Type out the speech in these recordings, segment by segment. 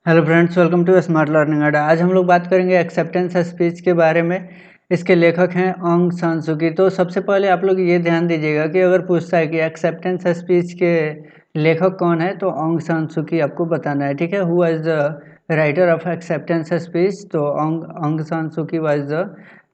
Hello friends, welcome to smart learning Adda. आज हम लोग बात करेंगे एक्सेप्टेंस स्पीच के बारे में। इसके लेखक हैं ऑंग सान सू की। तो सबसे पहले आप लोग ये ध्यान दीजिएगा कि अगर पूछता है कि एक्सेप्टेंस स्पीच के लेखक कौन है, तो ऑंग सान सू की आपको बताना है। ठीक है, who was the writer of acceptance speech? तो ऑंग सान सू की was the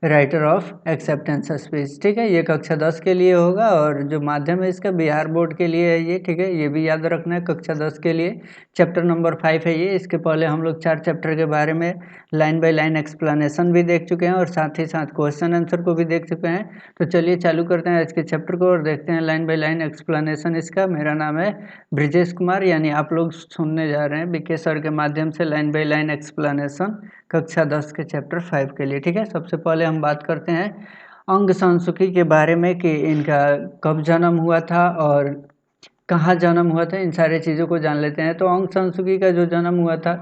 writer of acceptance speech. ठीक है, ये कक्षा 10 के लिए होगा और जो माध्यम है इसका बिहार बोर्ड के लिए है ये। ठीक है, ये भी याद रखना है, कक्षा 10 के लिए चैप्टर नंबर 5 है ये। इसके पहले हम लोग 4 चैप्टर के बारे में लाइन बाय लाइन एक्सप्लेनेशन भी देख चुके हैं और साथ ही साथ क्वेश्चन आंसर को भी देख चुके हैं। तो चलिए चालू करते हैं आज के चैप्टर को और देखते हैं लाइन बाय लाइन एक्सप्लेनेशन इसका। मेरा नाम है ब्रिजेश कुमार, यानी आप लोग सुनने जा रहे हैं बीके सर के माध्यम से लाइन बाय लाइन एक्सप्लेनेशन कक्षा 10 के चैप्टर 5 के लिए। ठीक है, सबसे पहले हम बात करते हैं ऑंग सान सू की के बारे में कि इनका कब जन्म हुआ था और कहाँ जन्म हुआ था, इन सारी चीज़ों को जान लेते हैं। तो ऑंग सान सू की का जो जन्म हुआ था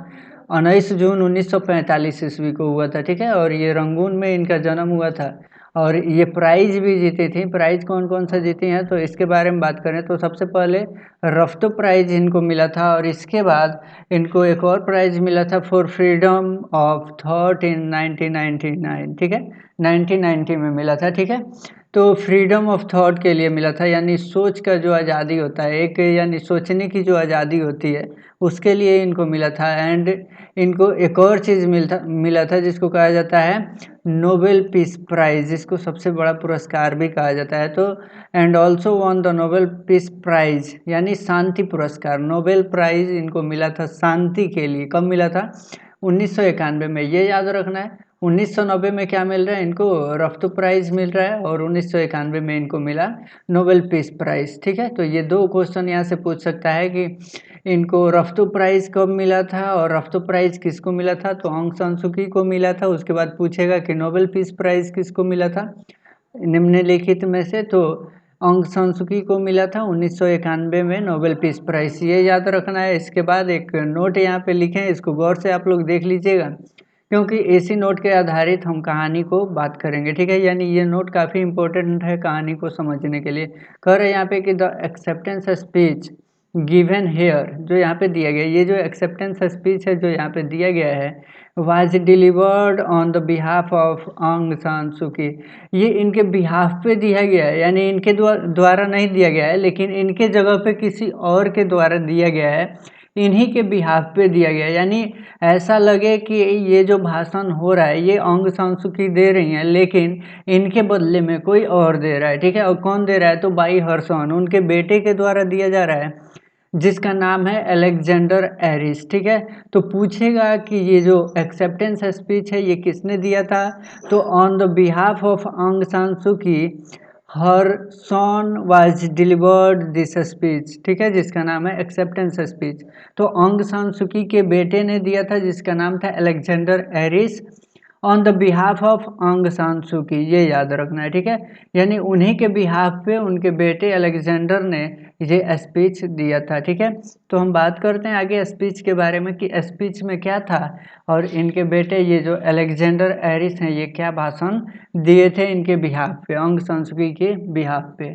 19 जून 1945 ईस्वी को हुआ था। ठीक है, और ये रंगून में इनका जन्म हुआ था और ये प्राइज भी जीती थी। प्राइज कौन कौन सा जीती हैं तो इसके बारे में बात करें तो सबसे पहले रफ्तो प्राइज इनको मिला था और इसके बाद इनको एक और प्राइज मिला था for freedom of thought in 1999। ठीक है, 1990 में मिला था। ठीक है, तो फ्रीडम ऑफ थॉट के लिए मिला था, यानी सोच का जो आज़ादी होता है एक, यानी सोचने की जो आज़ादी होती है उसके लिए इनको मिला था। एंड इनको एक और चीज़ मिला था जिसको कहा जाता है नोबेल पीस प्राइज़, जिसको सबसे बड़ा पुरस्कार भी कहा जाता है। तो and also one the Nobel peace prize, यानी शांति पुरस्कार। नोबेल प्राइज़ इनको मिला था शांति के लिए। कब मिला था? 1991 में। ये याद रखना है। 1990 में क्या मिल रहा है इनको? रफ्तो प्राइज़ मिल रहा है और 1991 में इनको मिला नोबेल पीस प्राइज़। ठीक है, तो ये दो क्वेश्चन यहाँ से पूछ सकता है कि इनको रफ्तो प्राइज़ कब मिला था और रफ्तो प्राइज़ किसको मिला था? तो ऑंग सान सू की को मिला था। उसके बाद पूछेगा कि नोबेल पीस प्राइज़ किसको मिला था निम्नलिखित में से? तो ऑंग सान सू की को मिला था 1991 में नोबेल पीस प्राइज़। ये याद रखना है। इसके बाद एक नोट यहाँ पे लिखें, इसको गौर से आप लोग देख लीजिएगा क्योंकि इसी नोट के आधारित हम कहानी को बात करेंगे। ठीक है, यानी ये नोट काफ़ी इंपॉर्टेंट है कहानी को समझने के लिए। कह रहे हैं यहाँ पे कि the acceptance speech given here, जो यहाँ पे दिया गया, ये जो एक्सेप्टेंस स्पीच है जो यहाँ पे दिया गया है, was delivered on the behalf of Aung San Suu की। ये इनके बिहाफ पे दिया गया है, यानी इनके द्वारा नहीं दिया गया है लेकिन इनके जगह पे किसी और के द्वारा दिया गया है, इन्हीं के बिहाफ पे दिया गया। यानी ऐसा लगे कि ये जो भाषण हो रहा है ये ऑंग सान सू की दे रही हैं लेकिन इनके बदले में कोई और दे रहा है। ठीक है, और कौन दे रहा है? तो बाई हर्सन, उनके बेटे के द्वारा दिया जा रहा है जिसका नाम है अलेक्जेंडर एरिस। ठीक है, तो पूछेगा कि ये जो एक्सेप्टेंस स्पीच है ये किसने दिया था? तो on the behalf of Aung San Suu Kyi her son was delivered this speech. ठीक है, जिसका नाम है एक्सेप्टेंस स्पीच। तो ऑंग सान सू की के बेटे ने दिया था जिसका नाम था Alexander Aris on the behalf of Aung San Suu की। ये याद रखना है। ठीक है, यानी उन्हीं के बिहाफ पे उनके बेटे अलेक्जेंडर ने ये स्पीच दिया था। ठीक है, तो हम बात करते हैं आगे स्पीच के बारे में कि स्पीच में क्या था और इनके बेटे ये जो अलेक्जेंडर एरिस हैं ये क्या भाषण दिए थे इनके बिहाफ पे, ऑंग सान सू की के बिहाफ पे।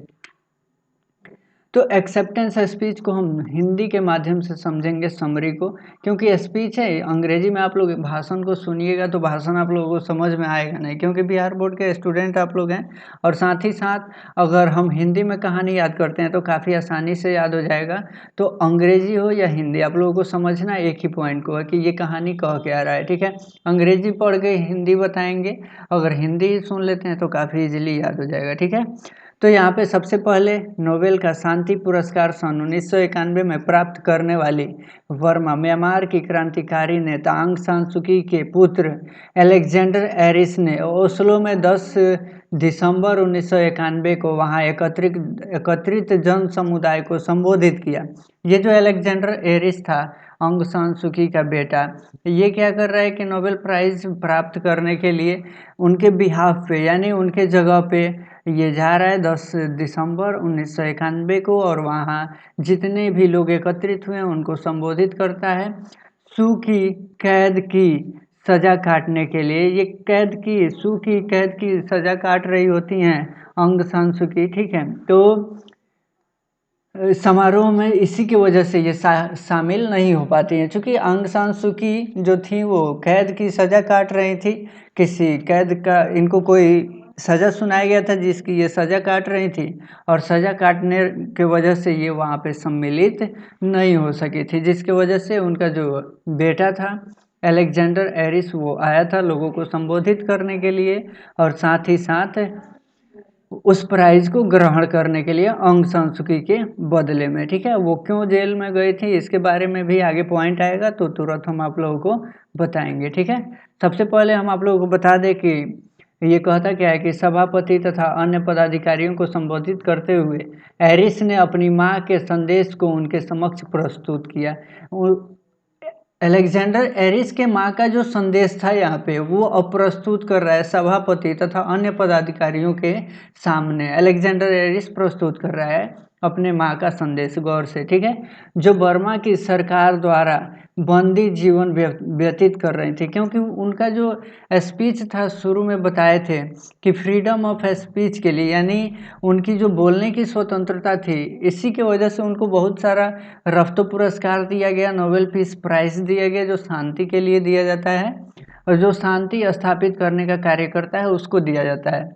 तो एक्सेप्टेंस स्पीच को हम हिंदी के माध्यम से समझेंगे समरी को, क्योंकि स्पीच है अंग्रेजी में आप लोग भाषण को सुनिएगा तो भाषण आप लोगों को समझ में आएगा नहीं, क्योंकि बिहार बोर्ड के स्टूडेंट आप लोग हैं। और साथ ही साथ अगर हम हिंदी में कहानी याद करते हैं तो काफ़ी आसानी से याद हो जाएगा। तो अंग्रेजी हो या हिंदी, आप लोगों को समझना एक ही पॉइंट को है कि ये कहानी कह के आ रहा है। ठीक है, अंग्रेजी पढ़ के हिंदी बताएंगे, अगर हिंदी ही सुन लेते हैं तो काफ़ी इजीली याद हो जाएगा। ठीक है, तो यहाँ पे सबसे पहले नोबेल का शांति पुरस्कार सन 1991 में प्राप्त करने वाली वर्मा म्यांमार की क्रांतिकारी नेता आंग सान सू की के पुत्र अलेक्जेंडर एरिस ने ओस्लो में 10 दिसंबर 1991 को वहाँ एकत्रित जन समुदाय को संबोधित किया। ये जो अलेक्जेंडर एरिस था आंग सान सू की का बेटा, ये क्या कर रहा है कि नोबेल प्राइज़ प्राप्त करने के लिए उनके बिहाफ पे, यानी उनके जगह पे ये जा रहा है 10 दिसंबर 1991 को और वहाँ जितने भी लोग एकत्रित हुए उनको संबोधित करता है सू की कैद की सज़ा काटने के लिए। ये सू की कैद की सज़ा काट रही होती हैं ऑंग सान सू की। ठीक है, तो समारोह में इसी की वजह से ये शामिल नहीं हो पाती हैं, चूँकि आंग सान सू की जो थी वो कैद की सज़ा काट रही थी। किसी कैद का इनको कोई सज़ा सुनाया गया था जिसकी ये सज़ा काट रही थी, और सज़ा काटने के वजह से ये वहाँ पे सम्मिलित नहीं हो सकी थी, जिसकी वजह से उनका जो बेटा था अलेक्जेंडर एरिस वो आया था लोगों को संबोधित करने के लिए, और साथ ही साथ उस प्राइज़ को ग्रहण करने के लिए आंग सान सू की के बदले में, ठीक है? वो क्यों जेल में गई थी इसके बारे में भी आगे पॉइंट आएगा, तो तुरंत हम आप लोगों को बताएँगे, ठीक है? सबसे पहले हम आप लोगों को बता दें कि ये कहता क्या है कि सभापति तथा अन्य पदाधिकारियों को संबोधित करते हुए एरिस ने अपनी माँ के संदेश को उनके समक्ष प्रस्तुत किया। अलेक्जेंडर एरिस के माँ का जो संदेश था यहाँ पे वो अब प्रस्तुत कर रहा है सभापति तथा अन्य पदाधिकारियों के सामने। अलेक्जेंडर एरिस प्रस्तुत कर रहा है अपने माँ का संदेश, गौर से, ठीक है, जो बर्मा की सरकार द्वारा बंदी जीवन व्यतीत कर रही थी, क्योंकि उनका जो स्पीच था शुरू में बताए थे कि फ्रीडम ऑफ स्पीच के लिए, यानी उनकी जो बोलने की स्वतंत्रता थी, इसी के वजह से उनको बहुत सारा रफ्तो पुरस्कार दिया गया, नोबेल पीस प्राइज़ दिया गया जो शांति के लिए दिया जाता है, और जो शांति स्थापित करने का कार्य करता है उसको दिया जाता है।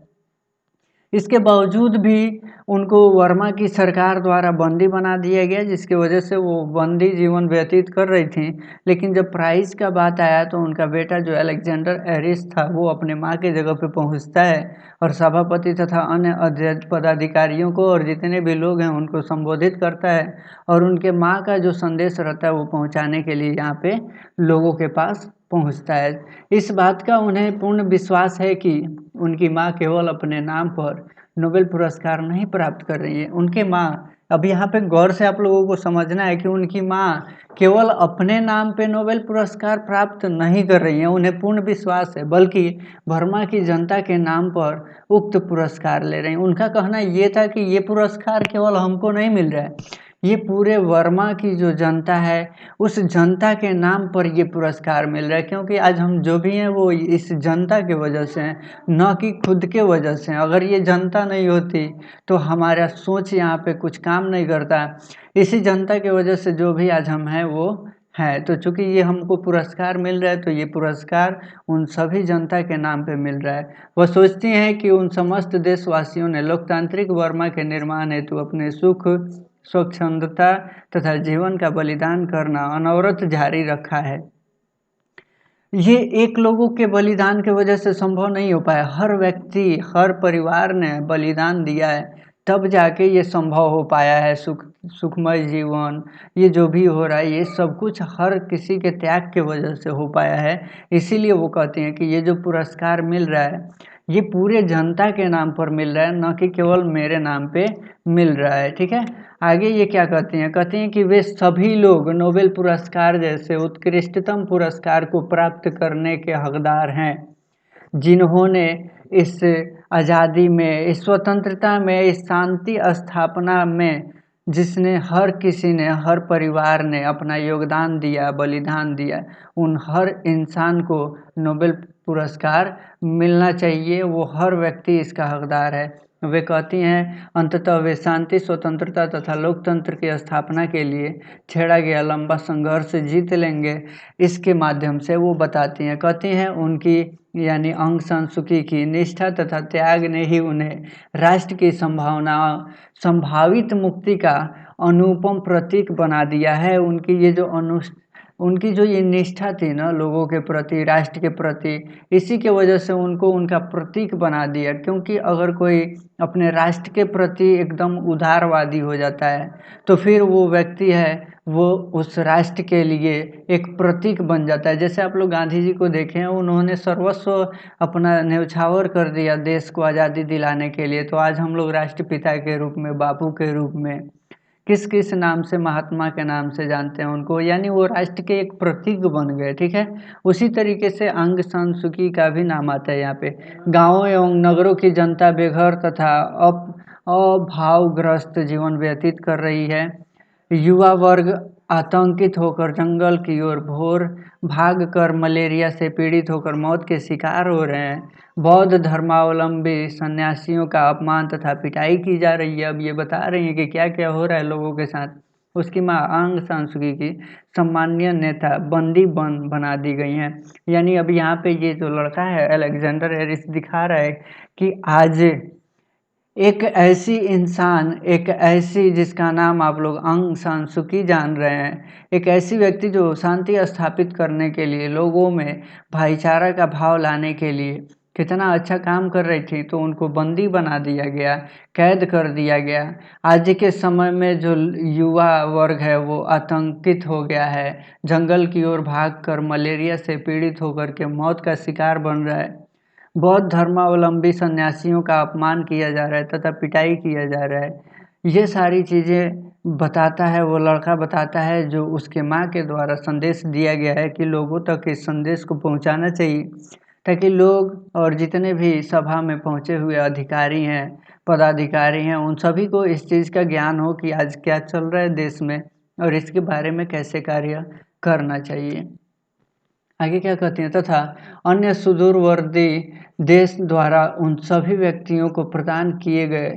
इसके बावजूद भी उनको वर्मा की सरकार द्वारा बंदी बना दिया गया, जिसकी वजह से वो बंदी जीवन व्यतीत कर रही थी। लेकिन जब प्राइज़ का बात आया तो उनका बेटा जो अलेक्जेंडर एरिस था वो अपने माँ के जगह पे पहुँचता है और सभापति तथा अन्य अध्यक्ष पदाधिकारियों को और जितने भी लोग हैं उनको संबोधित करता है, और उनके माँ का जो संदेश रहता है वो पहुँचाने के लिए यहाँ पे लोगों के पास पहुँचता है। इस बात का उन्हें पूर्ण विश्वास है कि उनकी माँ केवल अपने नाम पर नोबेल पुरस्कार नहीं प्राप्त कर रही है। उनके माँ, अब यहाँ पे गौर से आप लोगों को समझना है कि उनकी माँ केवल अपने नाम पे नोबेल पुरस्कार प्राप्त नहीं कर रही हैं, उन्हें पूर्ण विश्वास है, बल्कि बर्मा की जनता के नाम पर उक्त पुरस्कार ले रही हैं। उनका कहना ये था कि ये पुरस्कार केवल हमको नहीं मिल रहा है, ये पूरे बर्मा की जो जनता है उस जनता के नाम पर ये पुरस्कार मिल रहा है, क्योंकि आज हम जो भी हैं वो इस जनता की वजह से हैं, न कि खुद के वजह से। अगर ये जनता नहीं होती तो हमारा सोच यहाँ पे कुछ काम नहीं करता। इसी जनता की वजह से जो भी आज हम हैं वो है। तो चूँकि ये हमको पुरस्कार मिल रहा है तो ये पुरस्कार उन सभी जनता के नाम पे मिल रहा है। वह सोचती हैं कि उन समस्त देशवासियों ने लोकतांत्रिक बर्मा के निर्माण हेतु अपने सुख, स्वच्छंदता तथा जीवन का बलिदान करना अनवरत जारी रखा है। ये एक लोगों के बलिदान की वजह से संभव नहीं हो पाया, हर व्यक्ति, हर परिवार ने बलिदान दिया है, तब जाके ये संभव हो पाया है। सुखमय जीवन, ये जो भी हो रहा है ये सब कुछ हर किसी के त्याग की वजह से हो पाया है। इसीलिए वो कहते हैं कि ये जो पुरस्कार मिल रहा है ये पूरे जनता के नाम पर मिल रहा है, न कि केवल मेरे नाम पे मिल रहा है, ठीक है। आगे ये क्या कहती हैं, कहती हैं कि वे सभी लोग नोबेल पुरस्कार जैसे उत्कृष्टतम पुरस्कार को प्राप्त करने के हकदार हैं, जिन्होंने इस आज़ादी में, इस स्वतंत्रता में, इस शांति स्थापना में जिसने हर किसी ने, हर परिवार ने अपना योगदान दिया, बलिदान दिया, उन हर इंसान को नोबेल पुरस्कार मिलना चाहिए। वो हर व्यक्ति इसका हकदार है। वे कहती हैं अंततः वे शांति, स्वतंत्रता तथा लोकतंत्र की स्थापना के लिए छेड़ा गया लंबा संघर्ष जीत लेंगे। इसके माध्यम से वो बताती हैं, कहती हैं उनकी यानी आंग सान सू की निष्ठा तथा त्याग ने ही उन्हें राष्ट्र की संभावित मुक्ति का अनुपम प्रतीक बना दिया है। उनकी जो ये निष्ठा थी ना लोगों के प्रति, राष्ट्र के प्रति, इसी के वजह से उनको उनका प्रतीक बना दिया। क्योंकि अगर कोई अपने राष्ट्र के प्रति एकदम उदारवादी हो जाता है तो फिर वो व्यक्ति है वो उस राष्ट्र के लिए एक प्रतीक बन जाता है। जैसे आप लोग गांधी जी को देखें, उन्होंने सर्वस्व अपना न्यौछावर कर दिया देश को आज़ादी दिलाने के लिए। तो आज हम लोग राष्ट्रपिता के रूप में, बापू के रूप में, किस किस नाम से, महात्मा के नाम से जानते हैं उनको, यानी वो राष्ट्र के एक प्रतीक बन गए, ठीक है। उसी तरीके से आंग सान सू की का भी नाम आता है यहाँ पे। गाँवों एवं नगरों की जनता बेघर तथा अभावग्रस्त जीवन व्यतीत कर रही है। युवा वर्ग आतंकित होकर जंगल की ओर भोर भाग कर मलेरिया से पीड़ित होकर मौत के शिकार हो रहे हैं। बौद्ध धर्मावलंबी सन्यासियों का अपमान तथा पिटाई की जा रही है। अब ये बता रही हैं कि क्या-क्या हो रहा है लोगों के साथ। उसकी माँ आंग सान सूकी की सम्मानीय नेता बंदी बना दी गई हैं। यानी अब यहाँ पे ये जो लड़का है अलेक्जेंडर हैरिस दिखा रहा है कि आज एक ऐसी इंसान, एक ऐसी जिसका नाम आप लोग आंग सान सूकी जान रहे हैं, एक ऐसी व्यक्ति जो शांति स्थापित करने के लिए, लोगों में भाईचारा का भाव लाने के लिए कितना अच्छा काम कर रही थी, तो उनको बंदी बना दिया गया, कैद कर दिया गया। आज के समय में जो युवा वर्ग है वो आतंकित हो गया है, जंगल की ओर भागकर मलेरिया से पीड़ित होकर के मौत का शिकार बन रहा है। बौद्ध धर्मावलंबी सन्यासियों का अपमान किया जा रहा है तथा पिटाई किया जा रहा है। ये सारी चीज़ें बताता है, वो लड़का बताता है जो उसके माँ के द्वारा संदेश दिया गया है कि लोगों तक इस संदेश को पहुँचाना चाहिए, ताकि लोग और जितने भी सभा में पहुँचे हुए अधिकारी हैं, पदाधिकारी हैं, उन सभी को इस चीज़ का ज्ञान हो कि आज क्या चल रहा है देश में और इसके बारे में कैसे कार्य करना चाहिए। आगे क्या कहती हैं, तथा अन्य सुदूरवर्ती देश द्वारा उन सभी व्यक्तियों को प्रदान किए गए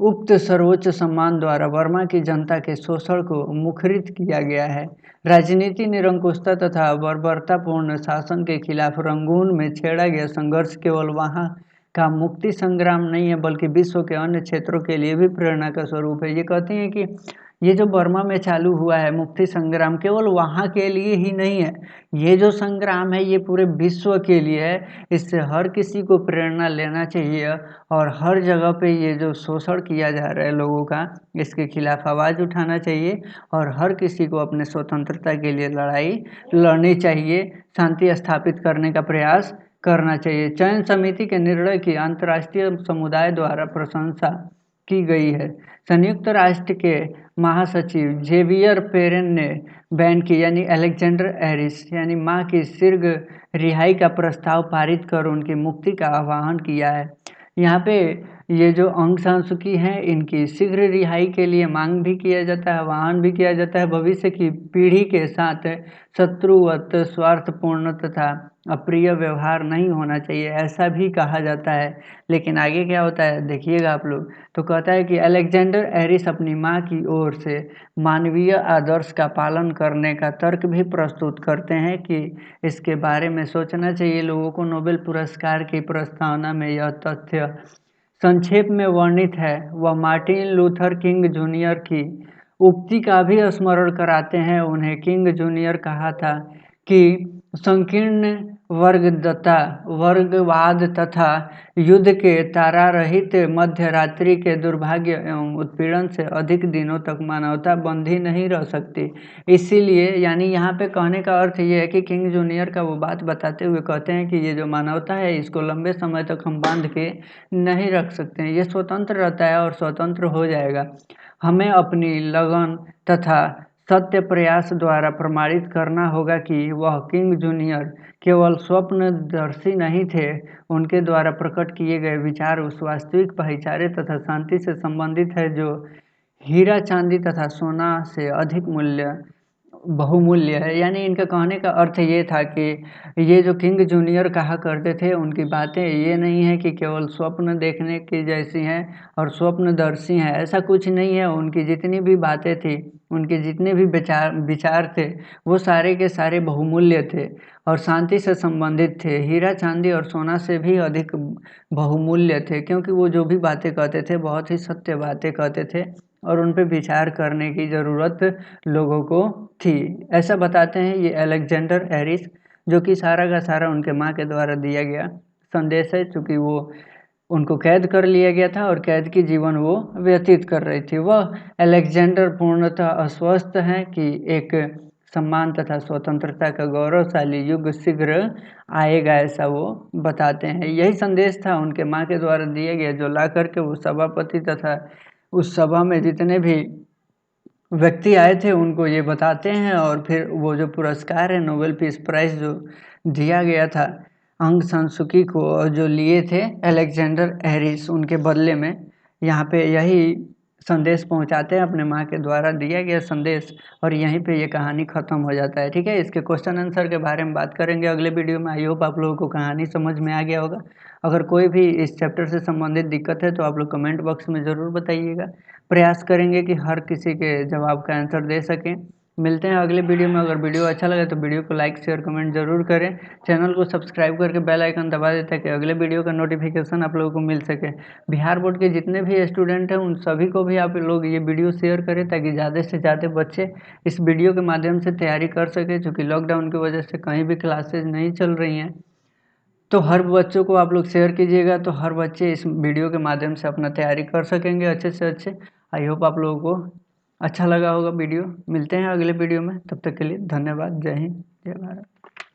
उक्त सर्वोच्च सम्मान द्वारा बर्मा की जनता के शोषण को मुखरित किया गया है। राजनीति निरंकुशता तथा बर्बरतापूर्ण शासन के खिलाफ रंगून में छेड़ा गया संघर्ष केवल वहाँ का मुक्ति संग्राम नहीं है, बल्कि विश्व के अन्य क्षेत्रों के लिए भी प्रेरणा का स्वरूप है। ये कहती हैं कि ये जो बर्मा में चालू हुआ है मुक्ति संग्राम, केवल वहाँ के लिए ही नहीं है, ये जो संग्राम है ये पूरे विश्व के लिए है। इससे हर किसी को प्रेरणा लेना चाहिए और हर जगह पे ये जो शोषण किया जा रहा है लोगों का, इसके खिलाफ आवाज़ उठाना चाहिए और हर किसी को अपने स्वतंत्रता के लिए लड़ाई लड़नी चाहिए, शांति स्थापित करने का प्रयास करना चाहिए। चयन समिति के निर्णय की अंतर्राष्ट्रीय समुदाय द्वारा प्रशंसा की गई है। संयुक्त राष्ट्र के महासचिव जेवियर पेरेन ने बैन की यानी अलेक्जेंडर हैरिस यानी मां की शीघ्र रिहाई का प्रस्ताव पारित कर उनकी मुक्ति का आह्वान किया है। यहाँ पे ये जो आंग सान सूकी हैं इनकी शीघ्र रिहाई के लिए मांग भी किया जाता है, आह्वान भी किया जाता है। भविष्य की पीढ़ी के साथ शत्रुवत, स्वार्थपूर्ण तथा अप्रिय व्यवहार नहीं होना चाहिए, ऐसा भी कहा जाता है। लेकिन आगे क्या होता है देखिएगा आप लोग, तो कहता है कि अलेक्जेंडर हैरिस अपनी मां की ओर से मानवीय आदर्श का पालन करने का तर्क भी प्रस्तुत करते हैं कि इसके बारे में सोचना चाहिए लोगों को। नोबेल पुरस्कार की प्रस्तावना में यह तथ्य संक्षेप में वर्णित है। वह मार्टिन लूथर किंग जूनियर की उक्ति का भी स्मरण कराते हैं। उन्हें किंग जूनियर कहा था कि संकीर्ण वर्गवाद तथा युद्ध के तारारहित मध्य रात्रि के दुर्भाग्य एवं उत्पीड़न से अधिक दिनों तक मानवता बंधी नहीं रह सकती। इसीलिए यानी यहाँ पे कहने का अर्थ ये है कि किंग जूनियर का वो बात बताते हुए कहते हैं कि ये जो मानवता है इसको लंबे समय तक हम बांध के नहीं रख सकते हैं, ये स्वतंत्र रहता है और स्वतंत्र हो जाएगा। हमें अपनी लगन तथा सत्य प्रयास द्वारा प्रमाणित करना होगा कि वह किंग जूनियर केवल स्वप्नदर्शी नहीं थे, उनके द्वारा प्रकट किए गए विचार उस वास्तविक भाईचारे तथा शांति से संबंधित है जो हीरा चांदी तथा सोना से अधिक बहुमूल्य है। यानी इनका कहने का अर्थ ये था कि ये जो किंग जूनियर कहा करते थे उनकी बातें ये नहीं है कि केवल स्वप्न देखने की जैसी हैं और स्वप्नदर्शी हैं, ऐसा कुछ नहीं है। उनकी जितनी भी बातें थी, उनके जितने भी विचार थे, वो सारे के सारे बहुमूल्य थे और शांति से संबंधित थे, हीरा चांदी और सोना से भी अधिक बहुमूल्य थे, क्योंकि वो जो भी बातें कहते थे बहुत ही सत्य बातें कहते थे और उन पे विचार करने की ज़रूरत लोगों को थी। ऐसा बताते हैं ये अलेक्जेंडर हैरिस, जो कि सारा का सारा उनके माँ के द्वारा दिया गया संदेश है, चूँकि वो उनको कैद कर लिया गया था और कैद की जीवन वो व्यतीत कर रही थी। वह अलेक्जेंडर पूर्णतः अस्वस्थ हैं कि एक सम्मान तथा स्वतंत्रता का गौरवशाली युग शीघ्र आएगा, ऐसा वो बताते हैं। यही संदेश था उनके माँ के द्वारा दिया गया, जो ला करके वो सभापति तथा उस सभा में जितने भी व्यक्ति आए थे उनको ये बताते हैं। और फिर वो जो पुरस्कार है नोबेल पीस प्राइज़ जो दिया गया था आंग सान सूकी को और जो लिए थे अलेक्जेंडर हैरिस, उनके बदले में यहाँ पे यही संदेश पहुंचाते हैं, अपने माँ के द्वारा दिया गया संदेश, और यहीं पे ये कहानी ख़त्म हो जाता है। ठीक है, इसके क्वेश्चन आंसर के बारे में बात करेंगे अगले वीडियो में। आई होप आप लोगों को कहानी समझ में आ गया होगा। अगर कोई भी इस चैप्टर से संबंधित दिक्कत है तो आप लोग कमेंट बॉक्स में ज़रूर बताइएगा। प्रयास करेंगे कि हर किसी के जवाब का आंसर दे सकें। मिलते हैं अगले वीडियो में। अगर वीडियो अच्छा लगे तो वीडियो को लाइक शेयर कमेंट जरूर करें। चैनल को सब्सक्राइब करके बेल आइकन दबा दें ताकि अगले वीडियो का नोटिफिकेशन आप लोगों को मिल सके। बिहार बोर्ड के जितने भी स्टूडेंट हैं उन सभी को भी आप लोग ये वीडियो शेयर करें ताकि ज़्यादा से ज़्यादा बच्चे इस वीडियो के माध्यम से तैयारी कर सकें, क्योंकि लॉकडाउन की वजह से कहीं भी क्लासेज नहीं चल रही हैं। तो हर बच्चों को आप लोग शेयर कीजिएगा तो हर बच्चे इस वीडियो के माध्यम से अपना तैयारी कर सकेंगे अच्छे से अच्छे। आई होप आप लोगों को अच्छा लगा होगा वीडियो। मिलते हैं अगले वीडियो में, तब तक के लिए धन्यवाद। जय हिंद, जय भारत।